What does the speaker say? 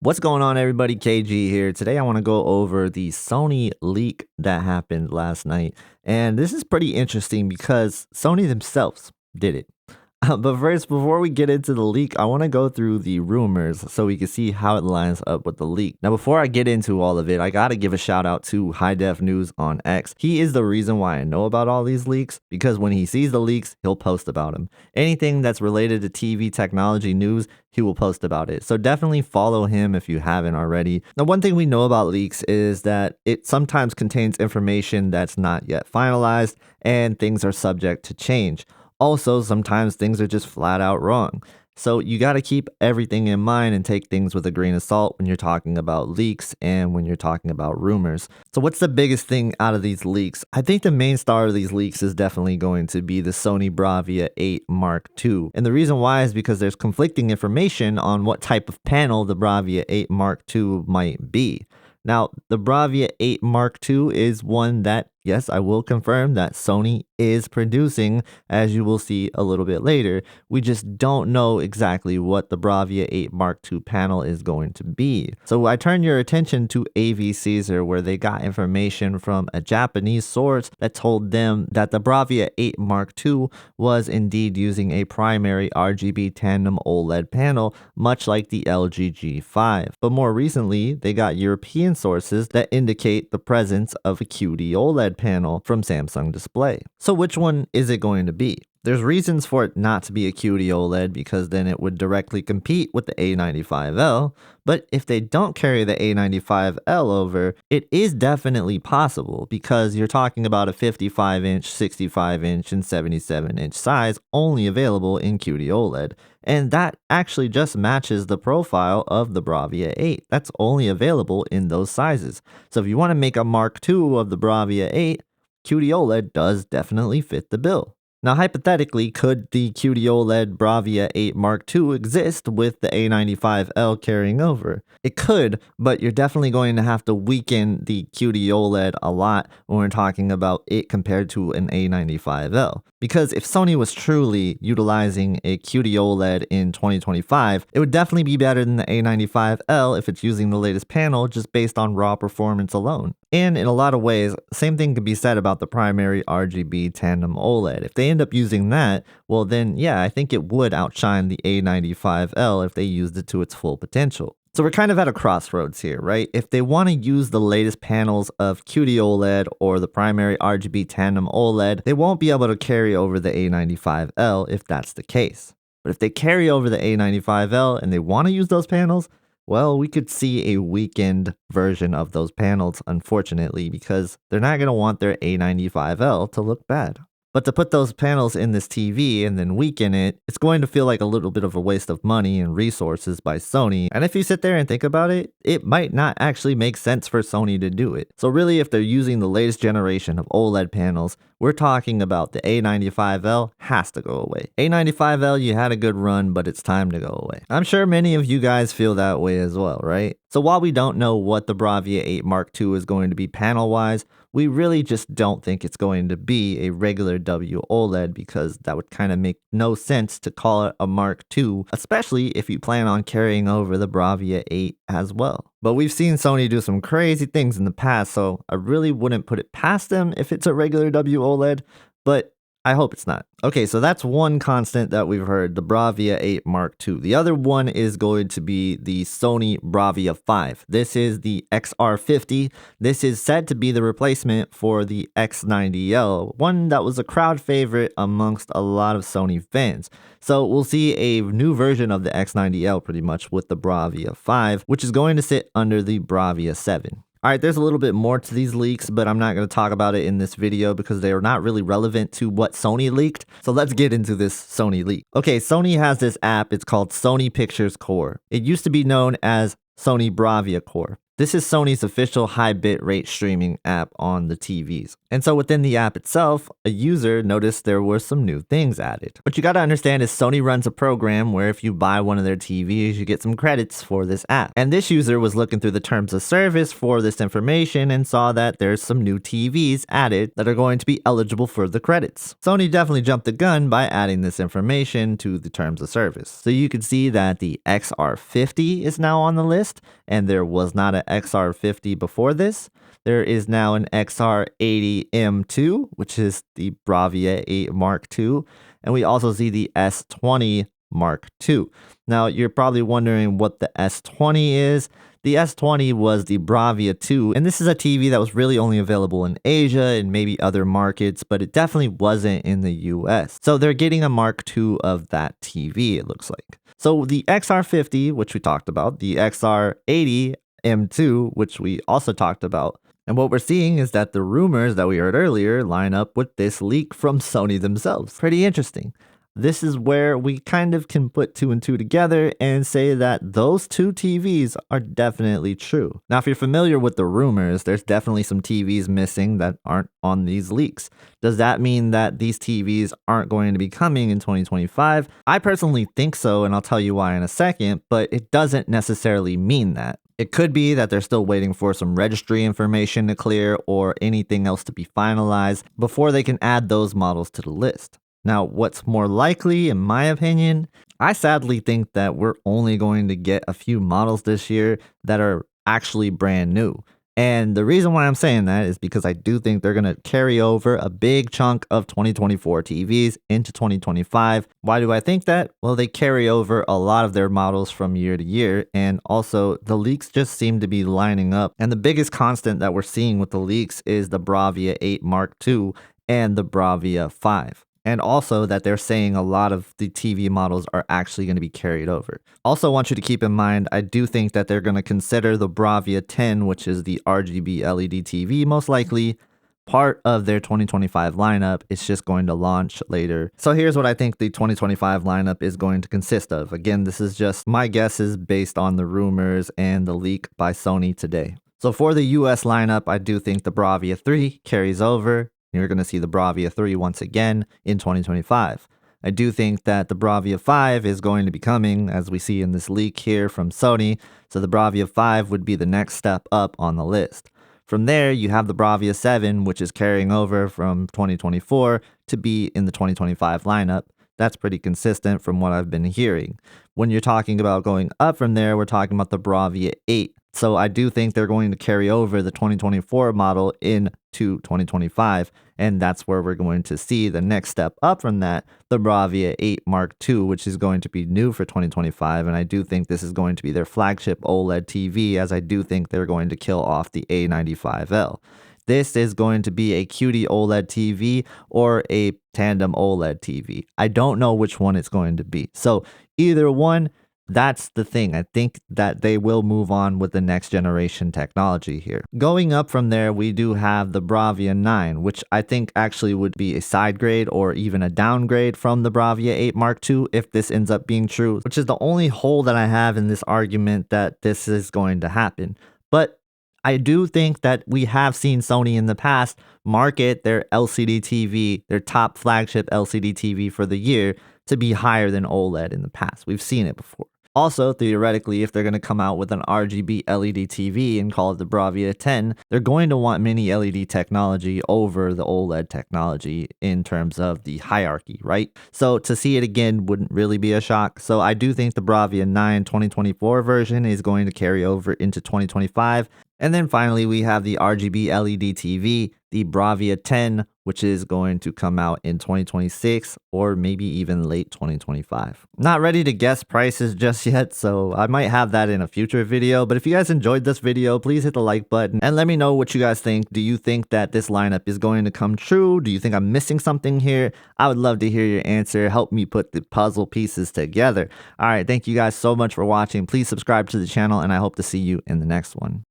What's going on, everybody? KG here. Today I want to go over the Sony leak that happened last night. And this is pretty interesting because Sony themselves did it. But first, before we get into the leak, I want to go through the rumors so we can see how it lines up with the leak. Now, before I get into all of it, I got to give a shout out to High Def News on X. He is the reason why I know about all these leaks, because when he sees the leaks, he'll post about them. Anything that's related to TV technology news, he will post about it. So definitely follow him if you haven't already. Now, one thing we know about leaks is that it sometimes contains information that's not yet finalized and things are subject to change. Also, sometimes things are just flat out wrong. So you got to keep everything in mind and take things with a grain of salt when you're talking about leaks and when you're talking about rumors. So what's the biggest thing out of these leaks? I think the main star of these leaks is definitely going to be the Sony Bravia 8 Mark II. And the reason why is because there's conflicting information on what type of panel the Bravia 8 Mark II might be. Now, the Bravia 8 Mark II is one that, yes, I will confirm that Sony is producing, as you will see a little bit later. We just don't know exactly what the Bravia 8 Mark II panel is going to be. So I turn your attention to AV Caesar, where they got information from a Japanese source that told them that the Bravia 8 Mark II was indeed using a primary RGB tandem OLED panel, much like the LG G5. But more recently, they got European sources that indicate the presence of a QD OLED panel from Samsung Display. So which one is it going to be? There's reasons for it not to be a QD OLED because then it would directly compete with the A95L, but if they don't carry the A95L over, it is definitely possible because you're talking about a 55-inch, 65-inch, and 77-inch size only available in QD OLED. And that actually just matches the profile of the Bravia 8. That's only available in those sizes. So if you want to make a Mark II of the Bravia 8, QD OLED does definitely fit the bill. Now, hypothetically, could the QD OLED Bravia 8 Mark II exist with the A95L carrying over? It could, but you're definitely going to have to weaken the QD OLED a lot when we're talking about it compared to an A95L. Because if Sony was truly utilizing a QD OLED in 2025, it would definitely be better than the A95L if it's using the latest panel just based on raw performance alone. And in a lot of ways, same thing could be said about the primary RGB tandem OLED. If they end up using that, well then yeah, I think it would outshine the A95L if they used it to its full potential. So we're kind of at a crossroads here, right? If they want to use the latest panels of QD OLED or the primary RGB tandem OLED, they won't be able to carry over the A95L if that's the case. But if they carry over the A95L and they want to use those panels, well, we could see a weakened version of those panels, unfortunately, because they're not going to want their A95L to look bad. But to put those panels in this TV and then weaken it, it's going to feel like a little bit of a waste of money and resources by Sony. And if you sit there and think about it, it might not actually make sense for Sony to do it. So really, if they're using the latest generation of OLED panels, we're talking about the A95L has to go away. A95L, you had a good run, but it's time to go away. I'm sure many of you guys feel that way as well, right? So while we don't know what the Bravia 8 Mark II is going to be panel-wise, we really just don't think it's going to be a regular W OLED because that would kind of make no sense to call it a Mark II, especially if you plan on carrying over the Bravia 8 as well. But we've seen Sony do some crazy things in the past, so I really wouldn't put it past them if it's a regular W OLED, but I hope it's not. Okay, so that's one constant that we've heard, the Bravia 8 Mark II. The other one is going to be the Sony Bravia 5. This is the XR50. This is said to be the replacement for the X90L, one that was a crowd favorite amongst a lot of Sony fans. So we'll see a new version of the X90L pretty much with the Bravia 5, which is going to sit under the Bravia 7. Alright, there's a little bit more to these leaks, but I'm not going to talk about it in this video because they are not really relevant to what Sony leaked. So let's get into this Sony leak. Okay, Sony has this app. It's called Sony Pictures Core. It used to be known as Sony Bravia Core. This is Sony's official high bitrate streaming app on the TVs. And so within the app itself, a user noticed there were some new things added. What you gotta understand is Sony runs a program where if you buy one of their TVs, you get some credits for this app. And this user was looking through the terms of service for this information and saw that there's some new TVs added that are going to be eligible for the credits. Sony definitely jumped the gun by adding this information to the terms of service. So you can see that the XR50 is now on the list, and there was not an XR50 before this. There is now an XR80M2, which is the Bravia 8 Mark II, and we also see the S20 Mark II. Now, you're probably wondering what the S20 is. The S20 was the Bravia 2, and this is a TV that was really only available in Asia and maybe other markets, but it definitely wasn't in the US. So they're getting a Mark II of that TV, it looks like. So the XR50, which we talked about, the XR80 M2, which we also talked about. And what we're seeing is that the rumors that we heard earlier line up with this leak from Sony themselves. Pretty interesting. This is where we kind of can put two and two together and say that those two TVs are definitely true. Now, if you're familiar with the rumors, there's definitely some TVs missing that aren't on these leaks. Does that mean that these TVs aren't going to be coming in 2025? I personally think so, and I'll tell you why in a second, but it doesn't necessarily mean that. It could be that they're still waiting for some registry information to clear or anything else to be finalized before they can add those models to the list. Now, what's more likely, in my opinion, I sadly think that we're only going to get a few models this year that are actually brand new. And the reason why I'm saying that is because I do think they're going to carry over a big chunk of 2024 TVs into 2025. Why do I think that? Well, they carry over a lot of their models from year to year, and also the leaks just seem to be lining up. And the biggest constant that we're seeing with the leaks is the Bravia 8 Mark II and the Bravia 5. And also that they're saying a lot of the TV models are actually going to be carried over. Also want you to keep in mind, I do think that they're going to consider the Bravia 10, which is the RGB LED TV, most likely part of their 2025 lineup. It's just going to launch later. So here's what I think the 2025 lineup is going to consist of. Again, this is just my guesses based on the rumors and the leak by Sony today. So for the US lineup, I do think the Bravia 3 carries over. You're going to see the Bravia 3 once again in 2025. I do think that the Bravia 5 is going to be coming, as we see in this leak here from Sony. So the Bravia 5 would be the next step up on the list. From there, you have the Bravia 7, which is carrying over from 2024 to be in the 2025 lineup. That's pretty consistent from what I've been hearing. When you're talking about going up from there, we're talking about the Bravia 8. So I do think they're going to carry over the 2024 model into 2025, and that's where we're going to see the next step up from that, the Bravia 8 Mark II, which is going to be new for 2025, and I do think this is going to be their flagship OLED TV, as I do think they're going to kill off the A95L. This is going to be a QD OLED TV or a tandem OLED TV. I don't know which one it's going to be. So either one, that's the thing. I think that they will move on with the next generation technology here. Going up from there, we do have the Bravia 9, which I think actually would be a side grade or even a downgrade from the Bravia 8 Mark II if this ends up being true, which is the only hole that I have in this argument that this is going to happen. But I do think that we have seen Sony in the past market their LCD TV, their top flagship LCD TV for the year, to be higher than OLED in the past. We've seen it before. Also, theoretically, if they're going to come out with an RGB LED TV and call it the Bravia 10, they're going to want mini LED technology over the OLED technology in terms of the hierarchy, right? So to see it again wouldn't really be a shock. So I do think the Bravia 9 2024 version is going to carry over into 2025. And then finally, we have the RGB LED TV, the Bravia 10, which is going to come out in 2026 or maybe even late 2025. Not ready to guess prices just yet, so I might have that in a future video. But if you guys enjoyed this video, please hit the like button and let me know what you guys think. Do you think that this lineup is going to come true? Do you think I'm missing something here? I would love to hear your answer. Help me put the puzzle pieces together. All right, thank you guys so much for watching. Please subscribe to the channel, and I hope to see you in the next one.